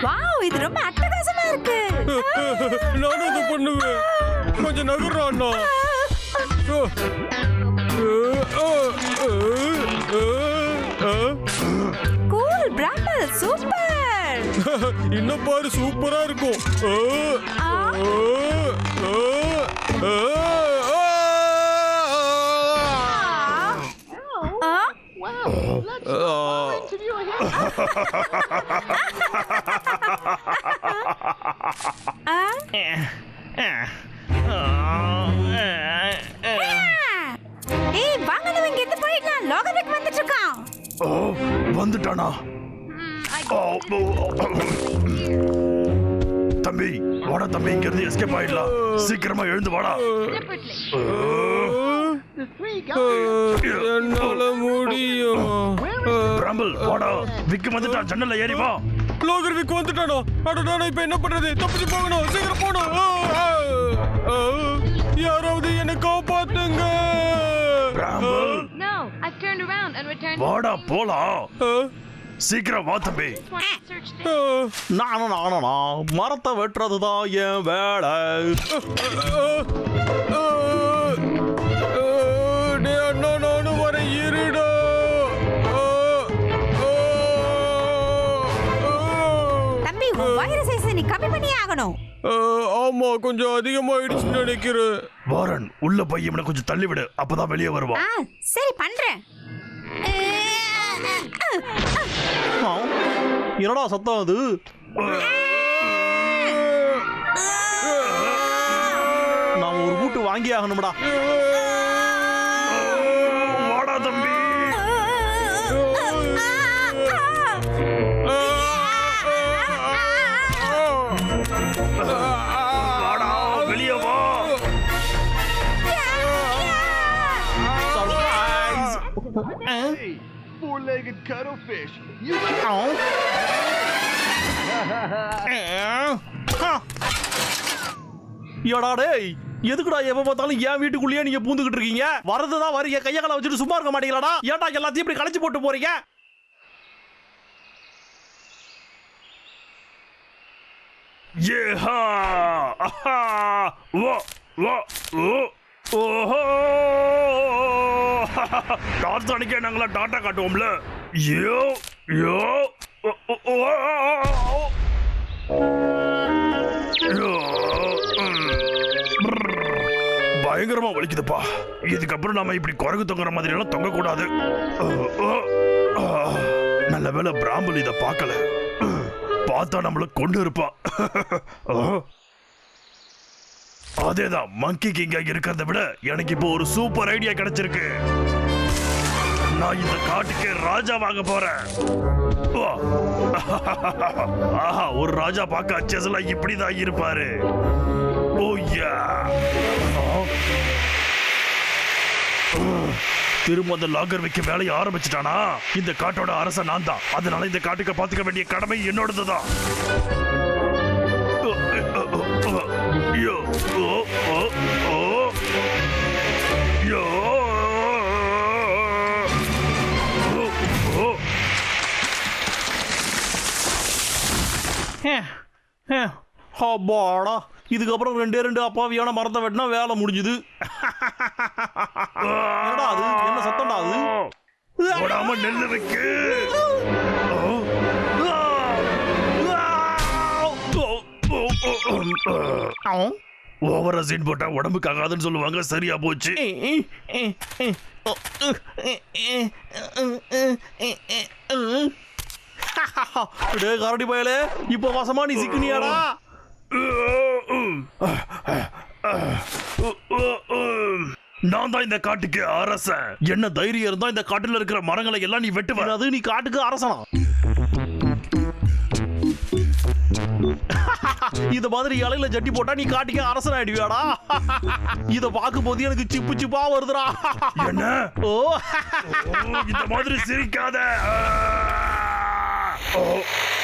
Wow, இது ரொம்ப அட்டகாசமா இருக்கு. நானும் இது பண்ணுவேன். கொஞ்சம் நகர்றான். Cool bramble, super. இன்னும் பாரு, சூப்பரா இருக்கும். ஏய், வாங்க நம்ம இங்க இருந்து போயிடலாம். லோகனுக்கு வந்துட்டு இருக்கான். வந்துட்டானா? தம்பி வாடா தம்பி, இங்க இருந்து எஸ்கேப் ஆயிடலாம். சீக்கிரமா எழுந்து வாடா. என்னால முடியும். பிராம்பிள் வாடா, விக்கு வந்துட்டான். ஜன்னல்ல ஏறி வா. லோகர் விக்கு வந்துட்டானோ? அடடா, நான் இப்ப என்ன பண்றது? தப்பிச்சு போகணும், சீக்கிரம் போகணும். யாராவது என்ன காப்பாத்துங்க. பிராம்பிள் வாடா போலாம். சீக்கிரம் வா தம்பி. நானும் மரத்தை வெட்டுறதுதான் என் வேலை. நானும் வர இருடா. தம்பி, வைரஸ் சைஸ் நீ கம்மி பண்ணியே ஆகணும். ஆமா, கொஞ்சம் அதிகமாயிடுச்சுன்னு நினைக்கிறேன். வாரன் உள்ள போய் இவனை கொஞ்சம் தள்ளி விடு, அப்பதான் வெளியே வருவான். சரி, பண்றேன். என்னடா சத்தம் அது? நாம ஒரு கூட்டு வாங்கி ஆகணும்டா. வாடா தம்பி. வாடா, வெளியே வா. Four-legged cuttlefish. டேய், எதுக்குடா எப்ப பார்த்தாலும் என் வீட்டுக்குள்ளேயே நீங்க பூந்துகிட்டு இருக்கீங்க? வரதுதான் வரீங்க, கைய கால வச்சுட்டு சும்மா இருக்க மாட்டீங்களாடா? ஏன்டா எல்லாத்தையும் இப்படி களைச்சு போட்டு போறீங்க? ஏஹா ஆஹா வா வா ஓஹோ. டார்சானிக்கே நாங்களா டாட்டா காட்டுவோம்ல. யோ யோ பயங்கரமா வலிக்குதுப்பா. இதுக்கப்புறம் நாம இப்படி குரங்கு தொங்குற மாதிரி எல்லாம் தொங்க கூடாது. நல்ல வேளை பிராம்பிள் இத பார்க்கல. பார்த்தா நம்மள கொண்டு இருப்பா. அதேதான், மங்கி கிங்க இருக்கிறத விட எனக்கு இப்போ ஒரு சூப்பர் ஐடியா கிடைச்சிருக்கு. நான் இந்த காட்டுக்கு ராஜா வாங்க போறேன். ஆஹா, ஒரு ராஜா பார்க்க அச்சசலா இப்படிதான் இருப்பாரு. ஓய்யா, திரும்ப அந்த லாகர் வைக்க வேலையை ஆரம்பிச்சுட்டானா? இந்த காட்டோட அரசன் நான் தான். அதனால இந்த காட்டுக்கு பாத்துக்க வேண்டிய கடமை என்னோடதுதான். யோ ஓ ஓ ஓ யோ அப்பாடா, இதுக்கப்புறம் ரெண்டு அப்பாவியான மரத்தை வெட்டினா வேலை முடிஞ்சுது. என்னடா அது? என்ன சத்தம்டா அது? போடாம நெல்லு வைக்கு. ஓவரா சீன் போட்டா உடம்புக்கு ஆகாதுன்னு சொல்லுவாங்க. சரியா போச்சு. கரடி பயலே, இப்போ வசமா நீ சிக்கினியாடா? நான் தான் இந்த காட்டுக்கு அரசன். என்ன தைரியம் இருந்தா இந்த காட்டுல இருக்கிற மரங்களை எல்லாம் நீ வெட்டுவ. அது நீ காட்டுக்கு அரசனா? இத மாதிரி இலையில ஜட்டி போட்டா நீ காட்டுக்கு அரசன் ஆயிடுவியாடா? இத பார்க்கும் போது எனக்கு சிப்பு சிப்பா வருதுடா. என்ன? ஓ, இந்த மாதிரி சிரிக்காத.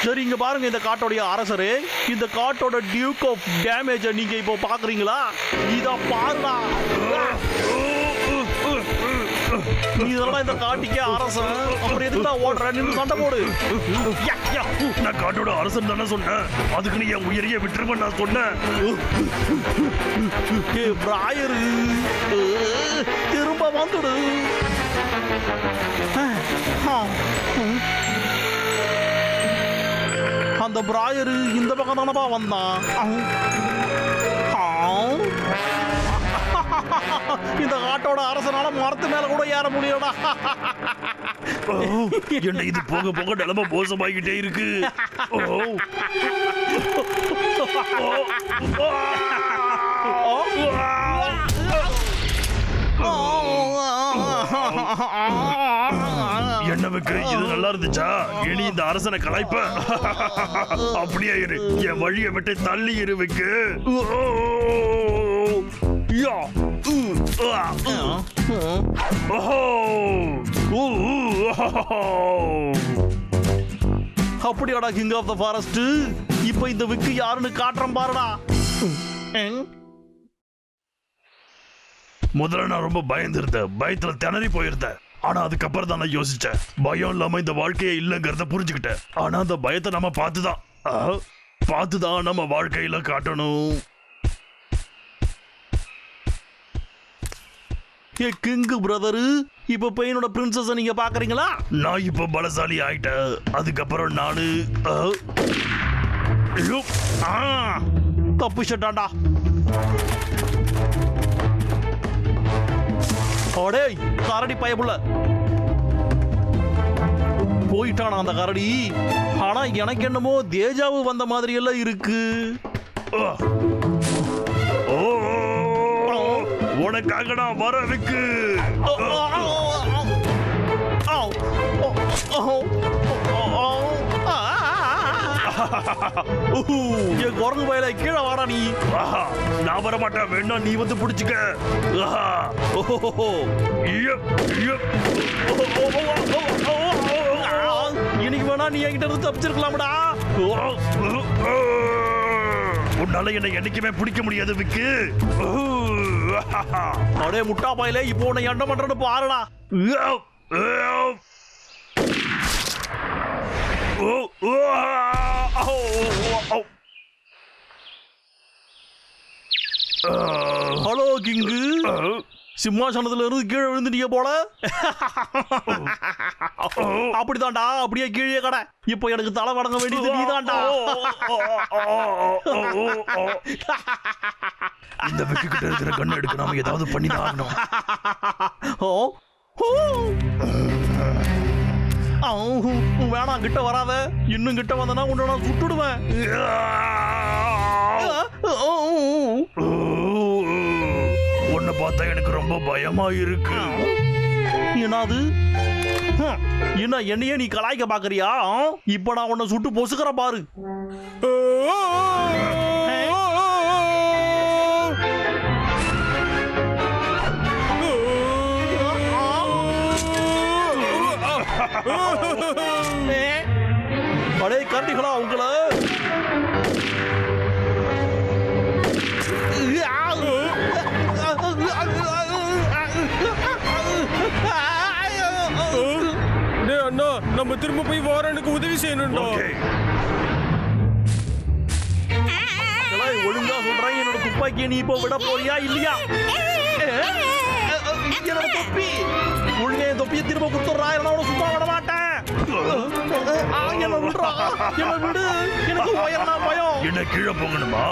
சரி இங்க பாருங்க இந்த காட்டோடைய அரசரே, இந்த காட்டோட டியூக் ஆஃப் டேமேஜ நீங்க இப்போ பாக்குறீங்களா? இத பாருடா. நீ இதெல்லாம் இந்த காட்டுக்கே அரசன், அப்புறம் எதுக்குடா ஓடுற? நின்னு சண்டை போடு. நான் காட்டோட அரசன் தானே சொன்னேன், அதுக்கு நீ என் உயிரையே விட்டுருவ நான் சொன்னேன். பிராயரு திரும்ப வந்துடு. அந்த பிராயரு இந்த பக்கம் தானப்பா வந்தான். இந்த காட்டோட அரசனால மரத்து மேல கூட ஏற முடியலடா. என்ன இது போக போக நிலைமை மோசமாகிட்டே இருக்கு. என்னவுக்கு இது நல்லா இருந்துச்சா? இனி இந்த அரசனை கலாய்ப்ப? அப்படியே இரு, என் வழியை விட்டு தள்ளி இருவுக்கு. அப்படியாடா கிங் ஆஃப் த ஃபாரஸ்ட், இப்ப இந்த விக்கு யாருன்னு காட்டுறேன் பாருடா. முதல்ல நான் ரொம்ப பயந்துருந்தேன், பயத்துல திணறி போயிருந்தேன். ஆனா அதுக்கப்புறம் தான் நான் யோசிச்சேன், பயம் இல்லாம இந்த வாழ்க்கையே இல்லைங்கிறத புரிஞ்சுக்கிட்டேன். ஆனா அந்த பயத்தை நம்ம பார்த்துதான் நம்ம வாழ்க்கையில காட்டணும். கிங் பிரதரு, இப்ப பெயினோட பிரின்சஸ் நீங்க பாக்குறீங்களா? நான் இப்ப பலசாலி ஆயிட்டேன். அதுக்கப்புறம் நானு தப்பிச்சிட்டான்டா. அடே கரடி பயப்புள்ள போயிட்டானா அந்த கரடி. ஆனா எனக்கு என்னமோ தேஜாவு வந்த மாதிரி எல்லாம் இருக்கு. உனக்காக நான் வர வைக்கு. என் குரங்கு பயில கீழே வாடா நீ. நான் வர மாட்டேன், வேணா நீ வந்து பிடிச்சுக்க. இன்னைக்கு வேணா நீ என்கிட்ட இருந்து தப்பிச்சிருக்கலாம்டா. உன்னால என்னை என்னைக்குமே பிடிக்க முடியாது விக்கு. அடே முட்டா பாயிலே, இப்போ உன்னை என்ன பண்றன்னு பாருடா. ஹலோ கிங்கு, சிம்மாசனத்துல இருந்து கீழே விழுந்துட்டீங்க போல. அப்படிதான்டா, அப்படியே கீழே கடை. இப்போ எனக்கு தலை வணங்க வேண்டியது நீதான்டா. இந்த வெக்கு கிட்ட இருக்கிற கண்ணு எடுக்க நாம ஏதாவது பண்ணிதான் ஆகணும். வேணாம், கிட்ட வராத. இன்னும் கிட்ட வந்தனா உன்னை நான் சுட்டுடுவேன். உன்னை பார்த்தா எனக்கு ரொம்ப பயமா இருக்கு. என்னது? என்ன என்னையே நீ கலாய்க்க பாக்குறியா? இப்ப நான் உன்னை சுட்டு பொசுக்கிற பாரு. அடே கரடிகளா உங்கள. அண்ணா, நம்ம திரும்ப போய் வாரனுக்கு உதவி செய்யணும்டா. ஒழுங்கா சொல்றாங்க, என்னோட துப்பாக்கியை நீ இப்ப விட போறியா இல்லையா? என்னோட தொப்பி ஒழுங்கா என் தொப்பியை திரும்ப கொடுத்துட்றா, என்ன சுத்தம் விட மாட்டேன். என்ன விடுறா, என்ன விடு, எனக்கு உயரனா பயம். என்ன கீழே போகணுமா?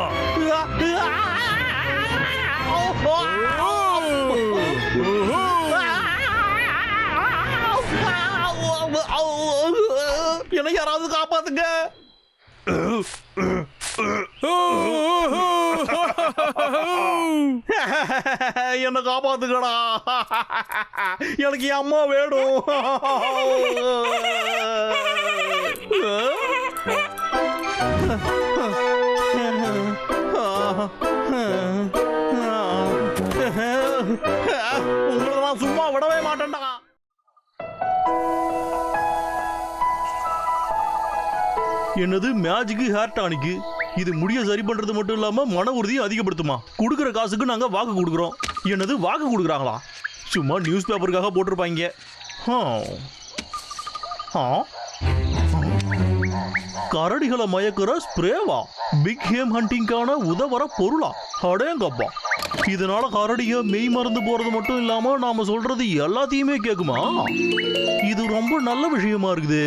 என்ன யாராவது காப்பாத்துங்க. என்ன காப்பாத்துக்கடா, எனக்கு என் அம்மா வேணும். உங்களை நான் சும்மா விடவே மாட்டேன்டா. என்னது மேஜிக் ஹேர் டானிக்? இது முடிய சரி பண்றது மட்டும் இல்லாம மன உறுதியை அதிகப்படுத்துமா? கொடுக்குற காசுக்கு நாங்க வாக்கு கொடுக்குறோம். என்னது வாக்கு கொடுக்குறாங்களா? சும்மா நியூஸ் பேப்பருக்காக போட்டிருப்பாங்க. கரடிகளை மயக்கிற ஸ்ப்ரேவா? பிக் கேம் ஹண்டிங்கான உதவற பொருளா? அடேங்கப்பா, இதனால கரடிய மெய் மறந்து போறது மட்டும் இல்லாம நாம சொல்றது எல்லாத்தையுமே கேக்குமா? இது ரொம்ப நல்ல விஷயமா இருக்குது.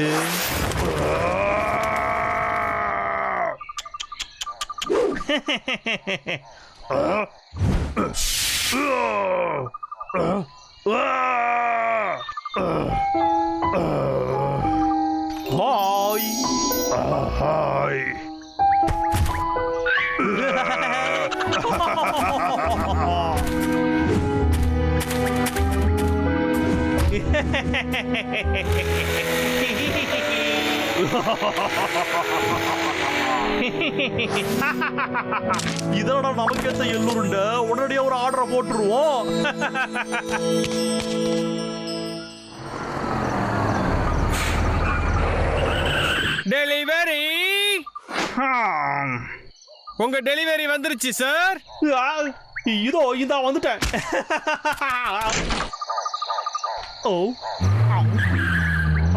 Hi hi. இதோட நமக்கேத்த எல்லோருண்ட உடனடியா ஒரு ஆர்டரை போட்டுருவோம். டெலிவரி. உங்க டெலிவரி வந்துருச்சு சார். இதோ இதா வந்துட்டேன். ஓ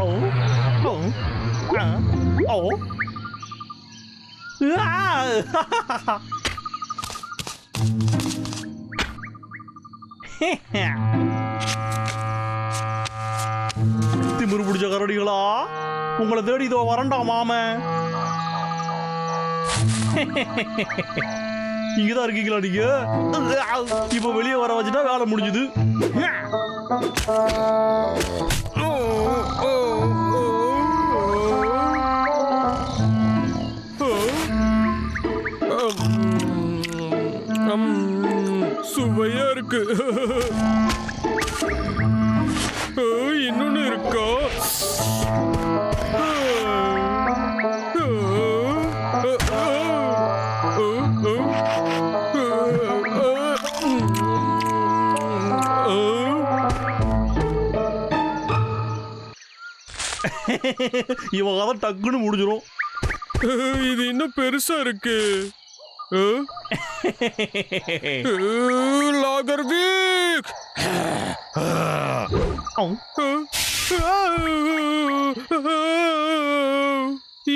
ஓ ஓ ஓ திமிரு பிடிச்ச கரடிகளா, உங்களை தேடி இதோ வரண்டா மாம. இங்கதான் இருக்கீங்களா நீங்க? இப்ப வெளியே வர வச்சுட்டா வேலை முடிஞ்சுது. சுவையா இருக்கு. இன்னொன்னு இருக்கா? இவன் கதை டக்குன்னு முடிஞ்சிடும். இது இன்னும் பெருசா இருக்கு. லாகர்வீக்.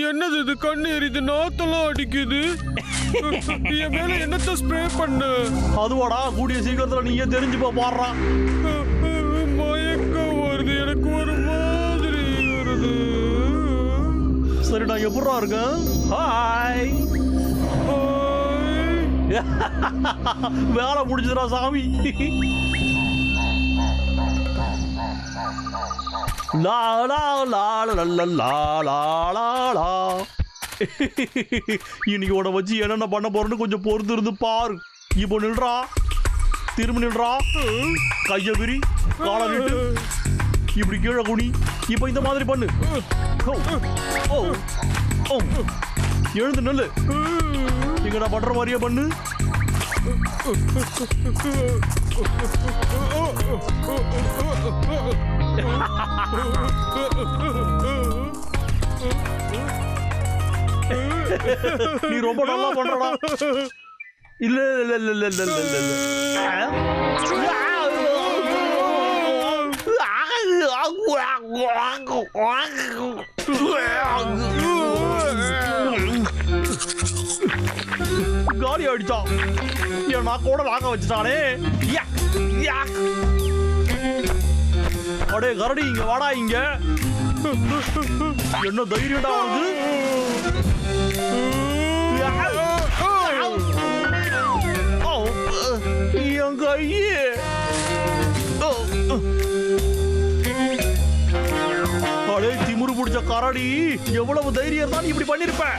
என்னது இது? கண்ணு எரியுது, நாத்தெல்லாம் அடிக்குது. என் மேல என்னத்த ஸ்ப்ரே பண்ண? அதுவாடா, கூடிய சீக்கிரத்துல நீயே தெரிஞ்சு பாடுறா. மயக்கம் வருது, எனக்கு ஒரு மாதிரி வருது. சரி, நான் எப்படா இருக்கேன்? ஹாய். வேலை முடிஞ்சதுடா சாமி. லா லா லா லா லா லா லா லா. இன்னைக்கு உட வச்சு என்னென்ன பண்ண போறேன்னு கொஞ்சம் பொறுத்து இருந்து பாரு. இப்போ நில்றா, திரும்ப நில்றா, கைய விரி, காலை நிட்டு, இப்படி கீழே குனி. இப்போ இந்த மாதிரி பண்ணு. எழுந்து நெல்லு. நீங்க நான் பண்ற மாதிரியே பண்ணு. நீ ரொம்ப நல்லா பண்றடா. இல்ல இல்ல இல்ல இல்ல இல்ல இல்ல காலி அடிச்சான். என் நாக்கோட நாக்க வச்சுட்டானே. அடே கரடி, இங்க வாடா. இங்க என்ன தைரியடா வந்து? என் கையே. அடே திமிரு பிடிச்ச கரடி, எவ்வளவு தைரியம் தான் இப்படி பண்ணிருப்பேன்.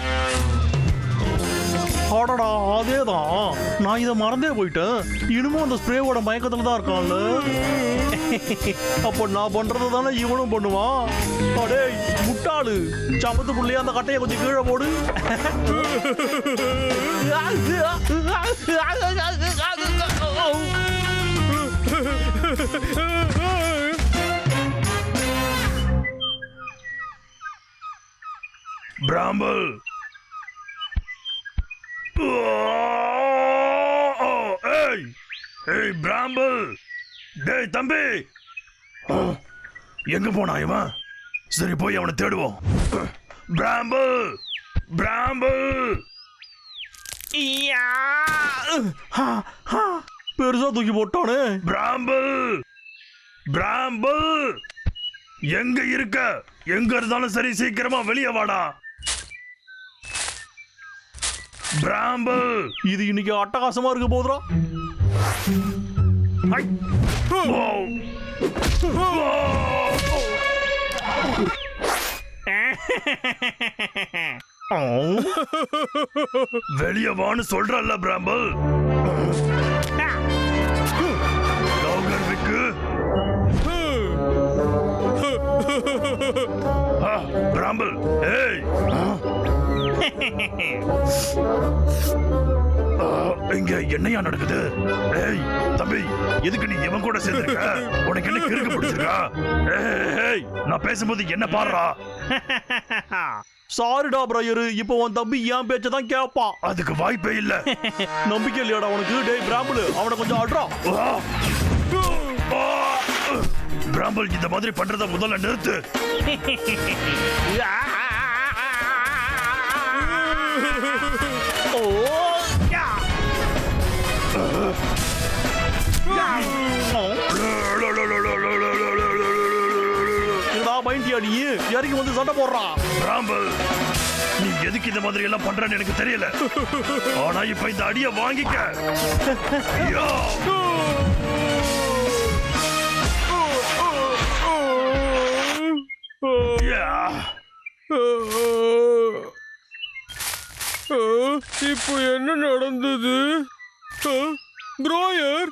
ஆடடா, அதேதான். நான் இதை மறந்தே போயிட்டேன். இனிமே அந்த ஸ்ப்ரேவோட மயக்கத்துல தான் இருக்கான்ல. அப்ப நான் பண்றது தானே இவனும் பண்ணுவான். அடே முட்டாளு, சமத்து புள்ளையா அந்த கட்டையை கொஞ்சம் கீழே போடு. பிராம்பிள் ஏய் ஏய் பிராம்பிள் டேய் தம்பி எங்க போனா இவன் சரி போய் அவனை தேடுவோம் பிராம்பிள் பிராம்பிள் பெருசா தூக்கி போட்டானே. பிராம்பிள் பிராம்பிள் எங்க இருக்க எங்க இருந்தாலும் சரி சீக்கிரமா வெளியே வாடா பிராம்பிள் இது இன்னைக்கு அட்டகாசமா இருக்க போதுரா. வெளியே வான்னு சொல்றல்ல பிராம்பிள் லோகர்விக்கு பிராம்பிள் ஏய் இங்க என்னையா நடக்குது? ஏய் தம்பி எதுக்கு நீ இவன் கூட சேர்ந்திருக்க? உனக்கு என்ன கிறுக்கு பிடிச்சிருக்கா? ஏய் நான் பேசும்போது என்ன பாடுறா? சாரிடா பிரயரு, இப்போ உன் தம்பி என் பேச்ச தான் கேட்பான். அதுக்கு வாய்ப்பே இல்ல. நம்பிக்கை இல்லையாடா உனக்கு? டேய் பிராம்பிள் அவனை கொஞ்சம் ஆடுறா. பிராம்பிள் இந்த மாதிரி பண்றத முதல்ல நிறுத்து. பயந்தியா நீ? இறங்கி வந்து சண்டை போடுறான். பிராம்பிள் நீ எதுக்கு இந்த மாதிரி எல்லாம் பண்றன்னு எனக்கு தெரியல. ஆனா இப்ப இந்த அடிய வாங்கிக்க. இப்போ என்ன நடந்தது? ப்ரோயர்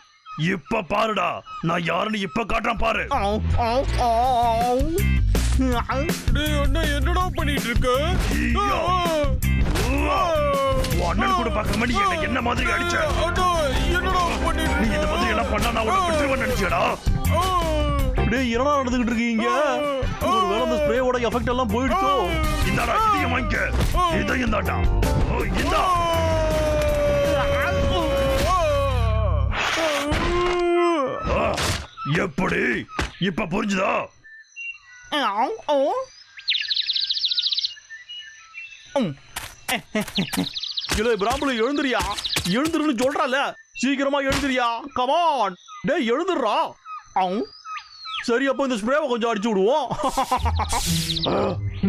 இப்ப பாருடா நான் யாருன்னு இப்ப காட்டுறேன் பாரு. டேய் அண்ணா என்னடா பண்ணிட்டு இருக்க? அண்ணன் கூட பார்க்காம நீ என்ன மாதிரி அடிச்ச? அண்ணா என்னடா பண்ணிட்டு நீ இந்த மாதிரி எல்லாம் பண்ணா நான் உன்னை விட்டுருவேன்னு நினைச்சேடா. டேய் என்னடா நடந்துகிட்டு இருக்கீங்க? ஒருவேளை அந்த ஸ்ப்ரேவோட எஃபெக்ட் எல்லாம் போயிடுச்சோ? இந்தாடா இதையும் வாங்கிக்க. இதையும் தாண்டா. இந்தா எப்படி இப்ப புரிஞ்சுதா? இல்ல பிராம்பிள் எழுந்துறியா? எழுந்துருன்னு சொல்றால, சீக்கிரமா எழுந்துறியா? கமான் டேய் எழுந்துடுறா. சரி அப்ப இந்த ஸ்ப்ரேவை கொஞ்சம் அடிச்சு விடுவோம்.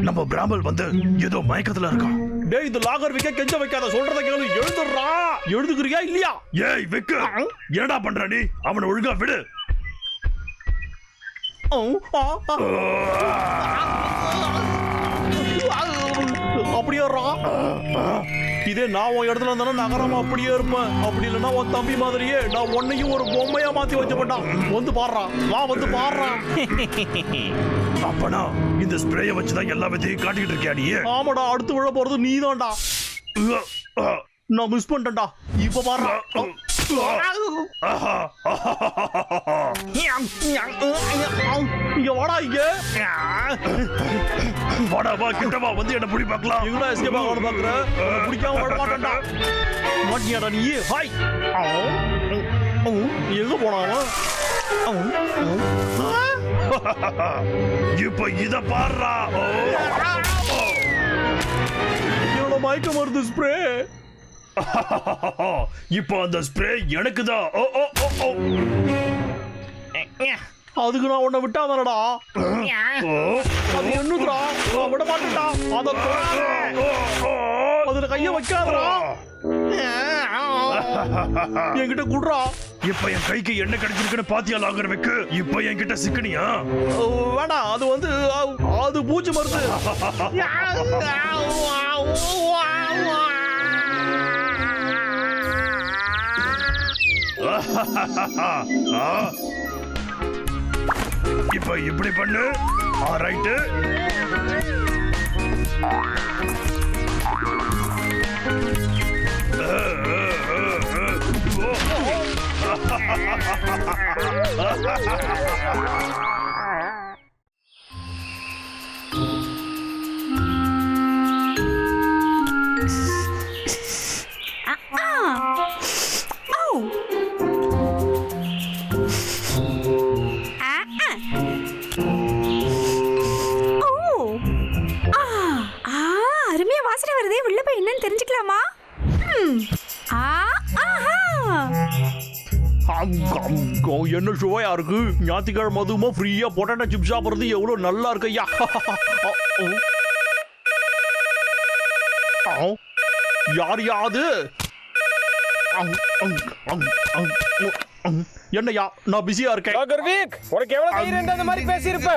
நம்ம பிராம்பிள் வந்து ஏதோ மயக்கத்துல இருக்கான். டேய் இந்த லாகர் விக்க கெஞ்ச வைக்காத, சொல்றத கேளு. எழுந்துடுறா. எழுதுக்குறியா இல்லையா? ஏய் விக்கு என்னடா பண்ற நீ? அவனை ஒழுங்கா விடு. அப்படியே இதே நான் உன் இடத்துல இருந்தா நகரமா அப்படியே இருப்பேன். அப்படி இல்லைன்னா உன் தம்பி மாதிரியே நான் உன்னையும் ஒரு பொம்மையா மாத்தி வச்சுப்பட்டான். வந்து பாடுறான், வா வந்து பாடுறான். அப்பனா இந்த ஸ்ப்ரேய வச்சுதான் எல்லா விதையும் காட்டிக்கிட்டு இருக்கியா நீ? ஆமாடா, அடுத்து விழ போறது நீதான்டா. நான் மிஸ் பண்ணிட்டேன்டா. இப்ப பாடுறான். இங்க வாடா, இங்க வாடா, வா கிட்டவா, வந்து என்ன புடி பார்க்கலாம். எங்கடா எஸ்கேப் ஆகணும்னு பாக்குற? பிடிக்காம விட மாட்டேன்டா. மாட்டியாடா நீ? ஹாய் எங்க போனாவன்? இப்ப இத பாடுறா. என்னோட மயக்க மருந்து ஸ்ப்ரே. இப்ப அந்த ஸ்ப்ரே எனக்குதான். அதுக்கு நான் உன்னை விட்டா தானடா. அது என்னதுடா? நான் விட மாட்டேன்டா. அதுல கைய வைக்காதடா. என்கிட்ட குடுறா. இப்ப என் கைக்கு என்ன கிடைச்சிருக்குன்னு பாத்தியா லாகர்விக்கு? இப்ப என்கிட்ட சிக்கனியா? வேண்டாம், அது வந்து அது பூச்சி மருந்து. இப்ப இப்படி பண்ணு. ரைட்டு. ஆஹா. என்ன சுவையா இருக்கு. ஞாயிற்றுக்கிழமை அதுவுமா ஃப்ரீயா பொட்டேட்டோ சிப்ஸ் சாப்பிடுறது எவ்வளவு நல்லா இருக்கு ஐயா. யார் யாது என்னையா நான் பிஸியா இருக்கேன். உனக்கு எவ்வளவு தைரியம் இருந்தா அந்த மாதிரி பேசியிருப்ப?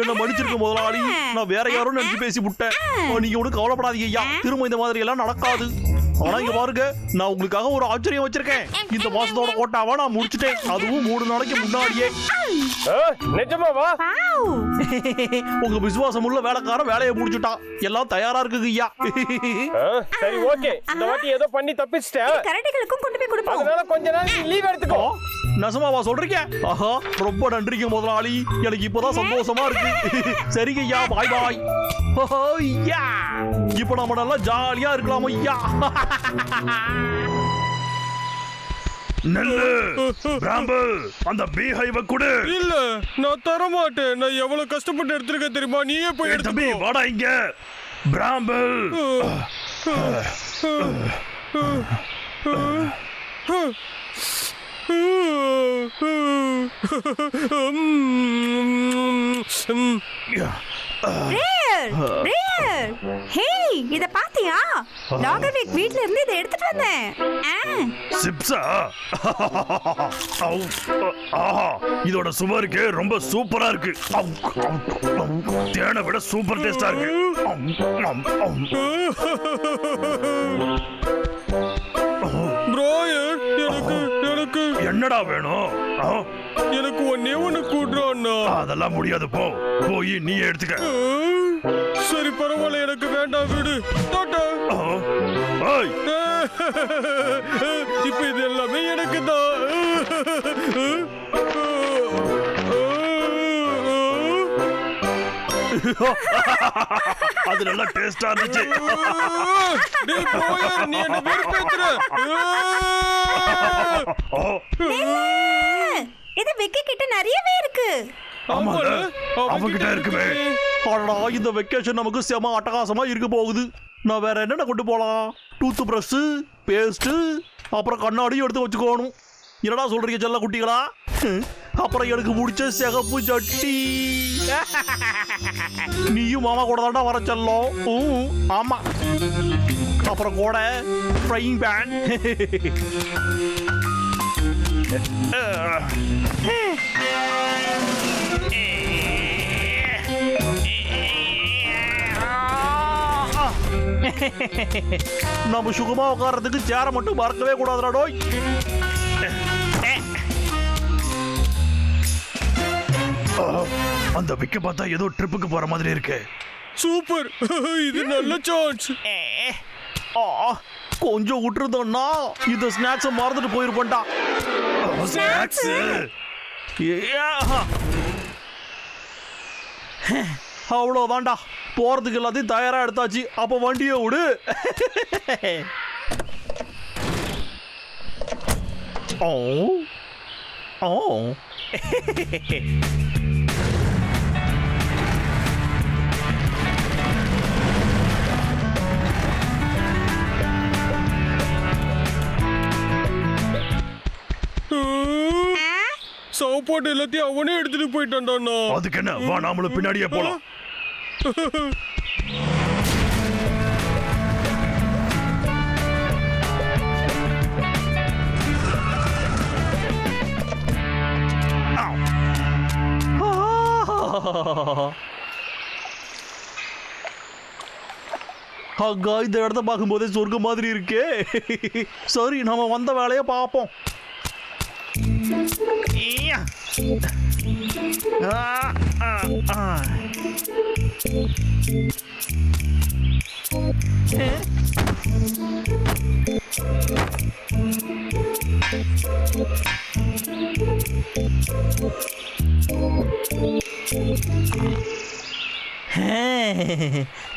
என்ன மன்னிச்சிருக்க முதலாளி, நான் வேற யாரும் நினைச்சு பேசி விட்டேன். நீங்க ஒன்னும் கவலைப்படாதீங்க ஐயா, திரும்ப இந்த மாதிரி எல்லாம் நடக்காது. ஆனா இங்க பாருங்க, நான் உங்களுக்காக ஒரு ஆச்சரியம் வச்சிருக்கேன். இந்த மாசத்தோட கோட்டாவா நான் முடிச்சிட்டேன், அதுவும் 3 நாளைக்கு முன்னாடியே. நிஜமாவா? உங்க விசுவாசம் உள்ள வேலைக்காரன் வேலையை முடிச்சுட்டான். எல்லாம் தயாரா இருக்கு ஐயா. சரி ஓகே, இந்த வாட்டி ஏதோ பண்ணி தப்பிச்சிட்டேன். கரடிகளுக்கும் கொண்டு போய் கொடுப்போம். அதனால கொஞ்ச நாள் லீவ் எடுத்துக்கோ. நசமாவா சொல்றீங்க? ஆஹா, ரொம்ப நன்றிங்க முதலாளி, எனக்கு இப்பதான் சந்தோஷமா இருக்கு. சரிங்க ஐயா, பாய் பாய். இப்ப நம்ம நல்லா ஜாலியா இருக்கலாம் ஐயா. நெல்லு பிராம்பு அந்த பீஹைவ கொடு. இல்ல, நான் தர மாட்டேன். நான் எவ்வளவு கஷ்டப்பட்டு எடுத்துருக்கேன் தெரியுமா? நீயே போய் ஏய் தம்பி, எடுத்துக்கோ. வாடா இங்க. பிராம்பு ஹேய், இத பாத்தியா? லாகர்விக் வீட்ல இருந்து இத எடுத்துட்டு வந்தேன். சிப்ஸா? ஆஹா, இதோட சுவருக்கு ரொம்ப சூப்பரா இருக்கு. தேனை விட சூப்பர் டேஸ்டா இருக்கு. ப்ரோயர், எனக்கு என்னடா வேணும்? எனக்கு ஒண்ணு கூடுறான்னா. அதெல்லாம் முடியாது, போ போய் நீ எடுத்துக்க. சரி பரவாயில்ல, எனக்கு வேண்டாம், விடு. டாடா. ஏய், இப்ப இது எல்லாமே எனக்கு தான். அது நல்லா டேஸ்டா இருந்துச்சு. டேய் ப்ரோயர், நீ என்ன வெறுப்பேத்துற. இது விக்கி கிட்ட நிறையவே இருக்கு. ஆமால, அவங்கிட்ட இருக்குமே. அடடா, இந்த வெக்கேஷன் நமக்கு செம அட்டகாசமா இருக்க போகுது. நான் வேற என்னென்ன கொண்டு போலாம்? டூத் பிரஷ், பேஸ்ட், அப்புறம் கண்ணாடியும் எடுத்து வச்சுக்கோணும். என்னடா சொல்றீங்க செல்ல குட்டிகளா? அப்புறம் எனக்கு பிடிச்ச சிகப்பு சட்டி. நீயும் மாமா கூட தாண்டா வர செல்லும். ஆமா, அப்புறம் கூட ஃப்ரைங் பேன். நம்ம சுகமா உட்கார்றதுக்கு சேர மட்டும் மறக்கவே கூடாதுடா டோய். அந்த விக்க பார்த்தா ஏதோ ட்ரிப்புக்கு போற மாதிரி இருக்கு. சூப்பர், இது நல்ல சான்ஸ். கொஞ்சம் விட்டுருந்தோம்னா இந்த ஸ்நாக்ஸை மறந்துட்டு போயிருப்பேன்டா. ஸ்நாக்ஸ்? அவ்வளோதான்டா, போறதுக்கு எல்லாத்தையும் தயாரா எடுத்தாச்சு. அப்ப வண்டியை விடு. ஓ ஓ சாப்பாடு எல்லாத்தையும் அவனே எடுத்துட்டு போயிட்டான்டா. அதுக்கு என்ன, வா நாமளும் பின்னாடியே போலாம். அக்கா, இந்த இடத்த பார்க்கும்போதே சொர்க்கம் மாதிரி இருக்கே. சரி, நம்ம வந்த வேலையை பார்ப்போம்.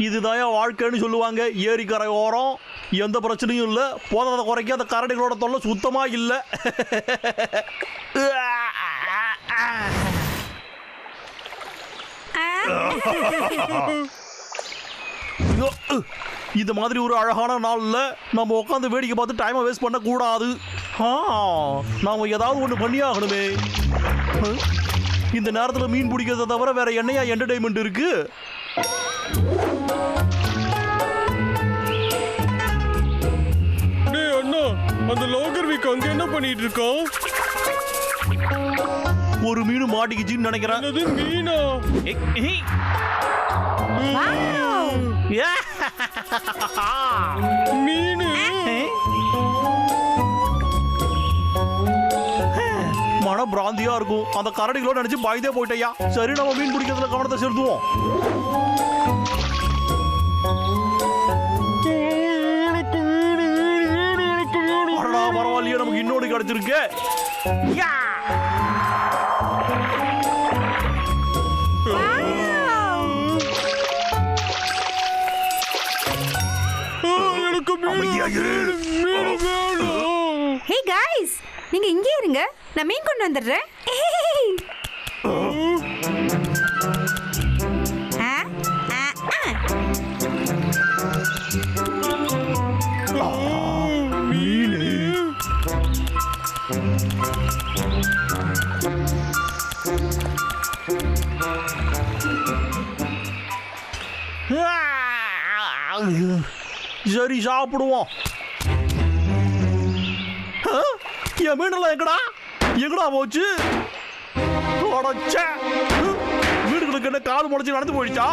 இதுதான் வாழ்க்கைன்னு சொல்லுவாங்க. ஏரிக்கரை ஓரம் எந்த பிரச்சனையும் இல்லை. போதாத குறைக்க அந்த கரடிகளோட தொல்லை சுத்தமா இல்லை. இந்த மாதிரி ஒரு அழகான நாள்ல நம்ம உட்காந்து வேடிக்கை பார்த்து டைமை வேஸ்ட் பண்ண கூடாது. நாம ஏதாவது ஒண்ணு பண்ணி ஆகணுமே. இந்த நேரத்துல மீன் பிடிக்கிறத தவிர வேற என்னையா என்டர்டைன்மெண்ட் இருக்கு? டேய் அண்ணா, அந்த லாகர்விக் அங்க என்ன பண்ணிட்டு இருக்கான்? ஒரு மீன் மாட்டிக்கிச்சின்னு நினைக்கிறேன். அது மீனா? மீனு மன பிராந்தியா இருக்கும். அந்த கரடிகளோ நினைச்சு பயந்தே போயிட்டையா. சரி, நம்ம மீன் பிடிக்கிறதுல கவனத்தை செலுத்துவோம். பரவாயில்லையே, நமக்கு இன்னொரு கிடைச்சிருக்கு. எனக்கு மீனு வேணும். ஹே गाइस, நீங்க இங்கே இருங்க, நான் மீன் கொண்டு வந்துடுறேன். சரி, சாப்பிடுவோம். என் மீனெல்லாம் எங்கடா போச்சு? வீடுகளுக்கு என்ன கால் முளைச்சு நடந்து போயிடுச்சா?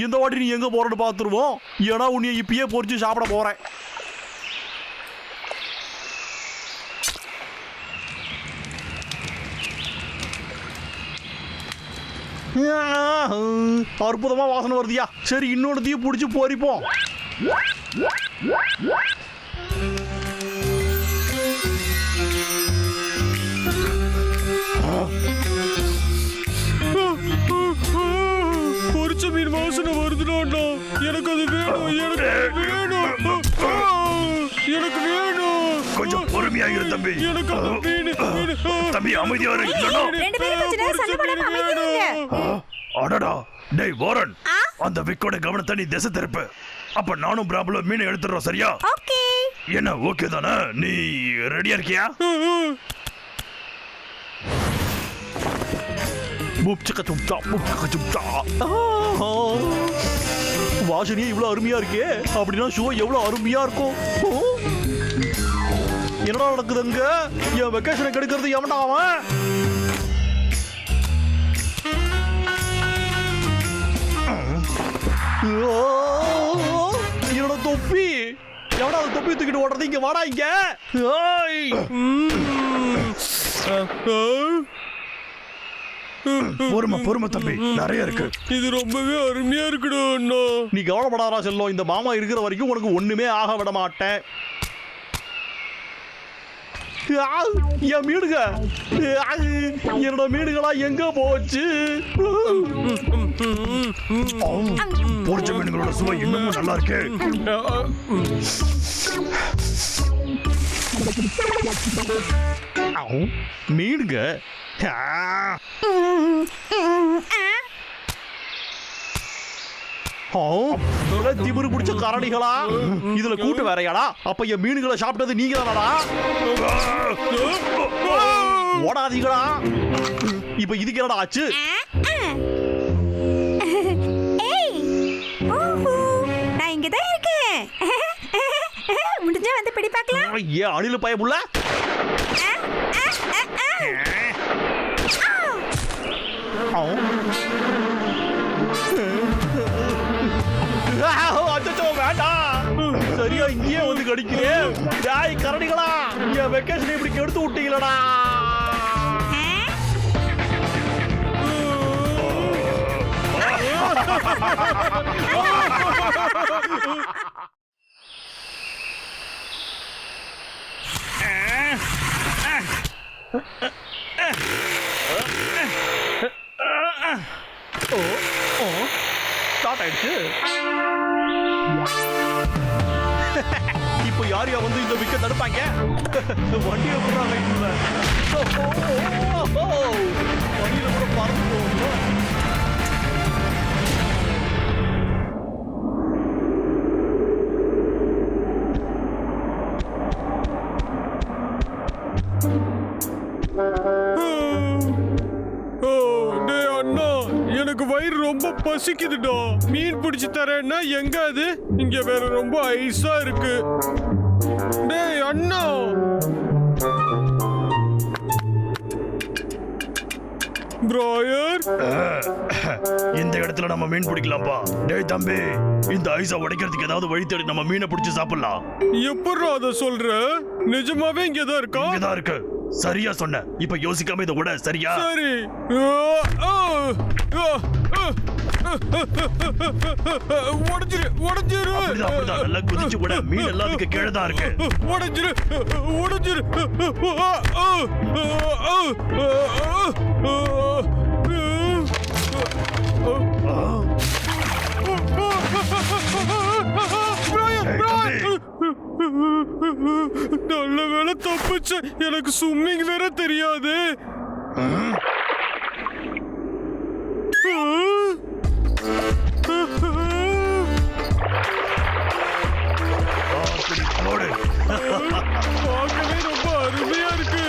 இந்த வாட்டி நீ எங்க போறன்னு பாத்துருவோம். ஏன்னா உன்னைய இப்பயே பொறிச்சு சாப்பிட போறேன். அற்புதமா வாசனை வருதியா. சரி, இன்னொன்னுத்தையும் பிடிச்சி போரிப்போம். பொரிச்ச மீன் வாசனை வருதுடா. எனக்கு அது வேணும், எனக்கு வேணும், எனக்கு வேணும். கொஞ்சம் பொறுமையா இரு தம்பி. எனக்கு அந்த மீன் தம்பி, அமைதியா இரு. ரெண்டு பேரும் கொஞ்ச நேரம் சண்டை போடாம அமைதியா இருங்க. அடடா, டேய் வாரன், அந்த விக்கோட கவனத்தை நீ திசை திருப்பு. அப்ப நானும் பிராபுல மீனை எடுத்துறோம், சரியா? ஓகே. என்ன ஓகே தானே? நீ ரெடியா இருக்கியா? வாசனையே இவ்வளவு அருமையா இருக்கே. அப்படின்னா ஷோ எவ்வளவு அருமையா இருக்கும். என்னடா நடக்குதுங்க? என் வெக்கேஷனை கெடுக்கிறது எவன்டா அவன்? என்னோட தொப்பி. எவனா அந்த தொப்பி தூக்கிட்டு ஓடுறது? இங்க வாடா இங்க. பொறுமை தம்பி, நிறைய இருக்கு. இது ரொம்பவே அருமையா இருக்குடா அண்ணா. நீ கவலைப்படாதா செல்லம். இந்த மாமா இருக்கிற வரைக்கும் உனக்கு ஒண்ணுமே ஆக விட மாட்டேன். என் மீனுங்க, என்னோட மீனுகளா எங்க போச்சு? பொரிச்ச மீன்களோட சுவை இன்னமும் நல்லா இருக்கு. மீனுங்க திமிரு பிடிச்ச கரடிகளா. இதுல கூட்டு வேறையாடா. அப்ப என் மீனுகளை சாப்பிட்டது நீங்க தானடா. ஓடாதீங்களா. இப்ப இதுக்கு என்னடா ஆச்சு? நான் இங்கதான் இருக்கேன். முடிஞ்சா வந்து பிடி பார்க்கலாம். ஏன் அணில பயமுள்ள? வேண்டாம். சரியா இங்கேயே வந்து கடிக்கிறேன். டாய் கரடிகளா, என் வெக்கேஷன் இப்படி கெடுத்து விட்டீங்களடா. ஸ்டார்ட் ஆயிடுச்சு. இப்போ இப்போ யாரையா வந்து இந்த விக்க தடுப்பாங்க? வண்டியை கூட வைக்கல. வண்டியில கூட பறந்து போகும். டேய் அண்ணா, எனக்கு வயிறு ரொம்ப பசிக்குதுடா. மீன் பிடிச்சு தரேன்னா எங்க அது? இங்க வேற ரொம்ப ஐஸா இருக்கு. டேய் அண்ணா, பிராயர், இந்த இடத்துல நம்ம மீன் பிடிக்கலாம்ப்பா. டேய் தம்பி, இந்த ஐஸை உடைக்கிறதுக்கு ஏதாவது வழி தேடி நம்ம மீனை பிடிச்சு சாப்பிடலாம். எப்படா அத சொல்ற? நிஜமாவே இங்கதான் இருக்கா? இங்கதான் இருக்கு. சரியா சொன்ன. இப்ப யோசிக்காம இதை விட. சரியா? சரி. உடைஞ்சிரு, உடைஞ்சிரு. அப்படிதான் நல்லா குதிச்சு விட. மீன் எல்லாம் அதுக்கு கீழே தான் இருக்கு. உடைஞ்சிரு, உடைஞ்சிரு. நல்ல வேலை தப்பிச்ச. எனக்கு ஸ்விம்மிங் வேற தெரியாது. பார்க்கவே ரொம்ப அருமையா இருக்கு.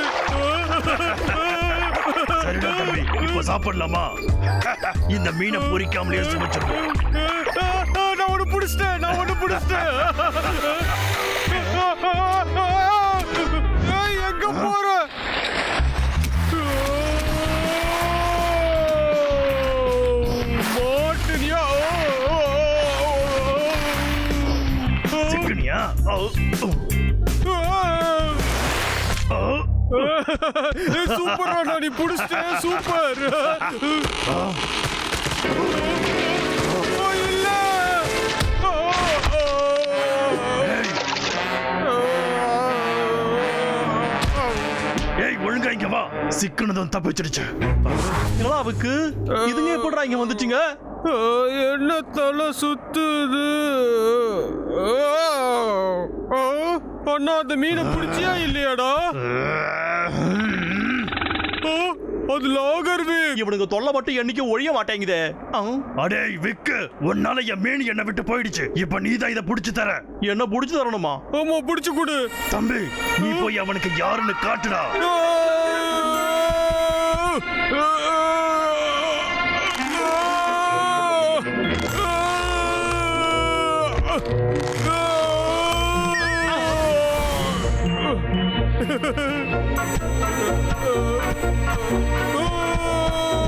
சரிடா தம்பி, இப்ப சாப்பிடலாமா? இந்த மீனை பொரிக்காமலேயே சுமைச்சிருக்கோம். நான் ஒண்ணு பிடிச்சிட்டேன், நான் ஒண்ணு பிடிச்சிட்டேன். எங்க போற? மாட்டினியா? சிக்கனியா? சூப்பர், நீ பிடிச்சிட்டேன். சூப்பர். இல்ல. ஏய், ஒழுங்கா இங்க வா. சிக்கனதும் தப்பிச்சிடுச்சு. அவுக்கு இதுங்க எப்படிடா இங்க வந்துச்சுங்க? என்ன தலை சுத்துது. அண்ணா, அந்த மீனை பிடிச்சியா இல்லையாடா? அது லாகர்வே. இவனுக்கு தொல்லை மட்டும் என்னைக்கு ஒழிய மாட்டேங்குதே. அடே விக்கு, உன்னால என் மீன் என்னை விட்டு போயிடுச்சு. இப்ப நீதான் இதை புடிச்சு தர. என்ன புடிச்சு தரணுமா? ஆமா, பிடிச்சு கொடு. தம்பி, நீ போய் அவனுக்கு யாருன்னு காட்டுடா.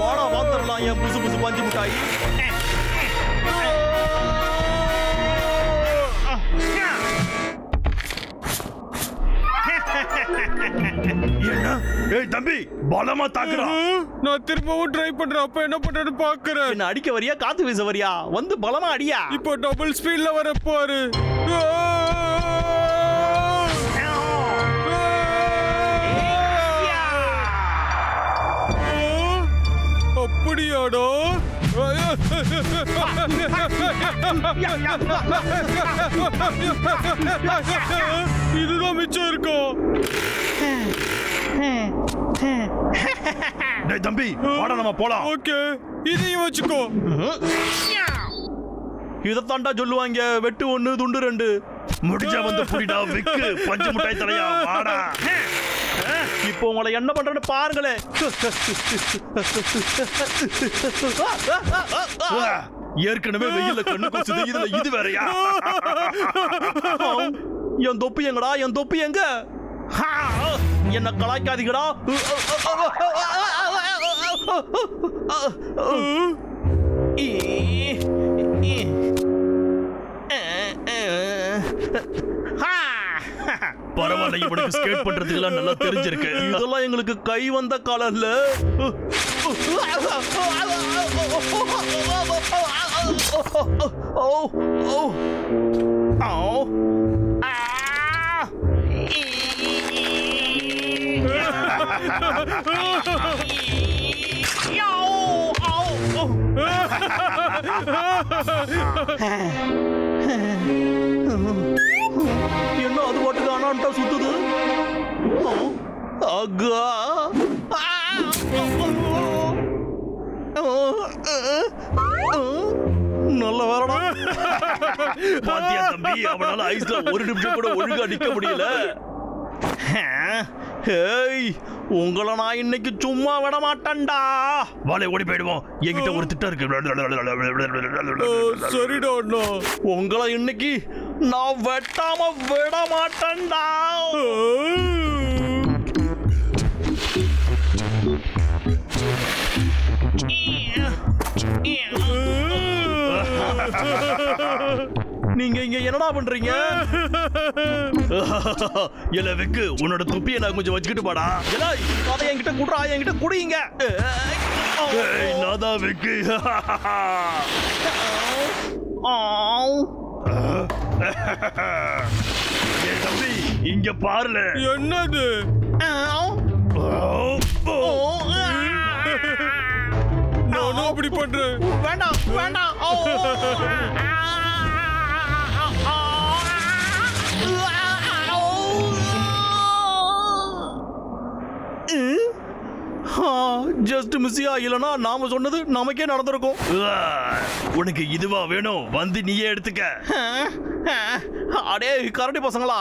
வாடா வாத்தரலாம் என் புசு புசு பஞ்சு மிட்டாய். என்ன? ஏய் தம்பி, பலமா தாக்குறா. நான் திரும்பவும் ட்ரை பண்றேன். அப்ப என்ன பண்றேன்னு பாக்குறேன். என்ன அடிக்க வரியா, காத்து வீச வரியா? வந்து பலமா அடியா. இப்போ டபுள் ஸ்பீட்ல வர பாரு. அப்படியாடா? இதுதான் மிச்சம் இருக்கும். டேய் தம்பி, வாடா நம்ம போலாம். ஓகே, இதையும் வச்சுக்கோ. இதத்தாண்டா சொல்லுவாங்க, வெட்டு 1 துண்டு 2. முடிஞ்சா வந்து புடிடா விக்கு, பஞ்சு மிட்டாய் தலையா. வாடா. இப்போ உங்களை என்ன பண்றேன்னு பாருங்களே. ஏற்கனவே வெயில்ல கண்ணு கொசுது, இதுல இது வேறயா? என் தொப்பி எங்கடா? என் தொப்பி எங்க? என்ன கலாய்க்காதீங்கடா. பரவாயில்ல, இவனுக்கு ஸ்கேட் பண்றதுக்கெல்லாம் நல்லா தெரிஞ்சிருக்கு. இதெல்லாம் எங்களுக்கு கை வந்த காலம் இல்ல. என்ன அது பாட்டுக்கு ஆனான்ட்டா சுத்துது? அக்கா நல்ல வேறடா. பாத்தியா தம்பி, அவனால ஐஸ்ல ஒரு நிமிஷம் கூட ஒழுங்கா நிக்க முடியல. ஹேய், உங்களை நான் இன்னைக்கு சும்மா விட மாட்டேன்டா. வாழை ஓடி போயிடுவோம். என்கிட்ட ஒரு திட்டம் இருக்கு. சரிடா அண்ணா. உங்களை இன்னைக்கு நான் வெட்டாம விட மாட்டேன்டா. நீங்க இங்க என்னடா பண்றீங்க? இல்ல வெக்கு, உன்னோட துப்பியை நான் கொஞ்சம் வச்சுக்கிட்டு பாடா. ஏய், அதை என்கிட்ட குடுறா, என்கிட்ட குடிங்க. நான் தான் வெக்கு. ஏய் தம்பி, இங்க பாருல. என்னது? நானும் அப்படி பண்றேன். வேண்டாம் வேண்டாம். ஜஸ்ட் மிஸ்ஸியா, இல்லனா நாம சொன்னது நமக்கே நடந்திருக்கும். உனக்கு இதுவா வேணும்? வந்து நீயே எடுத்துக்க. அடே கரடி பசங்களா,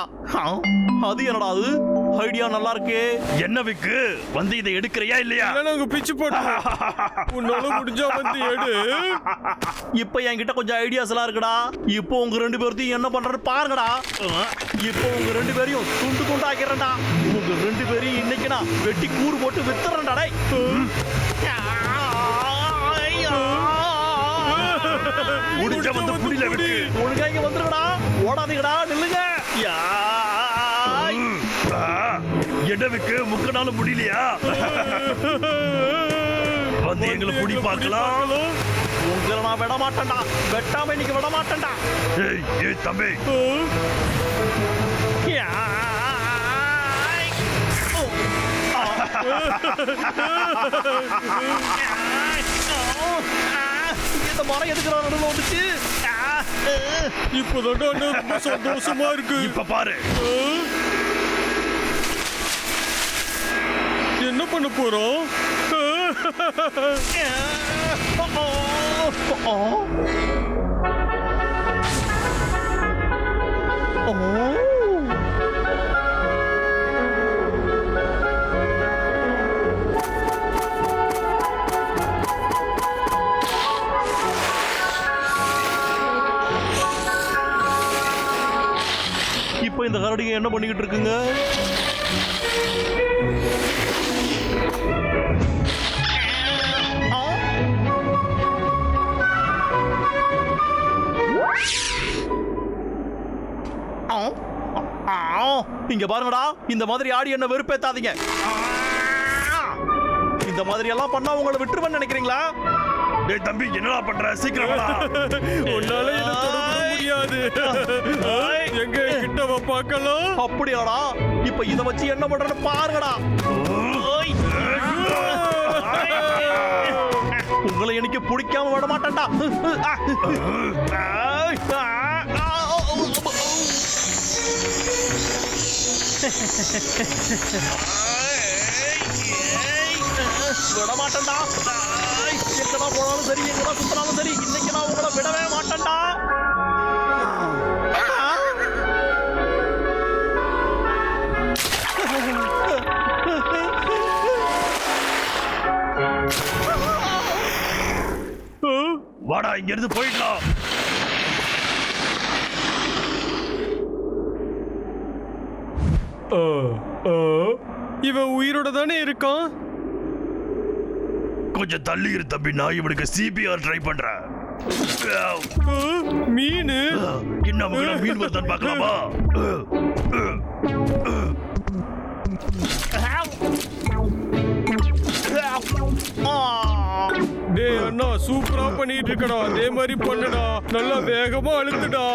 அது என்னடா அது? ஐடியா நல்லா இருக்கே. என்ன விக்கு, வந்து இதை எடுக்கிறியா இல்லையா? நாங்க பிச்சு போட்டோம். உன்னால முடிஞ்சா வந்து எடு. இப்ப என்கிட்ட கொஞ்சம் ஐடியாஸ் எல்லாம் இருக்குடா. இப்போ உங்க ரெண்டு பேர்த்தையும் என்ன பண்றது பாருங்கடா. இப்போ உங்க ரெண்டு பேரையும் துண்டு துண்டு ஆக்கிறேன்டா. உங்க ரெண்டு பேரையும் இன்னைக்கு நான் வெட்டி கூறு போட்டு வித்துறேன்டா. டேய், முடிஞ்ச வந்து புடில விட்டு ஒழுங்கா இங்க வந்துருங்கடா. ஓடாதீங்கடா, நில்லுங்க. என்ன விக்கு, முக்கனால முடியலையா? வந்து எங்களை புடி பார்க்கலாம். உங்களை நான் விட மாட்டேன்டா. வெட்டாம இன்னைக்கு விட மாட்டேன்டா. ஏய் ஏய் தம்பி, இந்த மரம் எதுக்குறா நடுவில் வந்துச்சு? இப்பதான் அண்ணா ரொம்ப சந்தோஷமா இருக்கு. இப்ப பாரு. என்ன பண்ண போறோம்? இப்போ இந்த கரடிங்க என்ன பண்ணிக்கிட்டு இருக்குங்க? இங்க பாருங்கடா, இந்த மாதிரி ஆடி என்ன வெறுப்பேத்தாதீங்க. இந்த மாதிரி எல்லாம் பண்ணா உங்களை விட்டுருவேன்னு நினைக்கிறீங்களா? டேய் தம்பி, என்னடா பண்ற? சீக்கிரம் வாடா. உன்னால இதை தொடர முடியாது. எங்க கிட்ட வா பார்க்கலாம். அப்படியாடா? இப்ப இத வச்சு என்ன பண்றேன்னு பாருங்கடா. உங்களை எனக்கு பிடிக்காம விட மாட்டேன்டா. விட மாட்டேன்டா. எங்கடா போனாலும் சரி, எங்கடா சுத்தினாலும் சரி, இன்னைக்கு நான் உங்களை விடவே மாட்டேன்டா. வாடா, இங்க இருந்து போயிடலாம். இவன் உயிரோட தானே இருக்கான். கொஞ்சம் தள்ளி இரு தம்பி, நான் இவனுக்கு CPR ட்ரை பண்றேன். மீன் இன்னும் மீன் வருதான் பார்க்கலாமா? டேய் அண்ணா, சூப்பரா பண்ணிட்டு இருக்கடா. அதே மாதிரி பண்ணுடா. நல்லா வேகமா அழுத்துடா.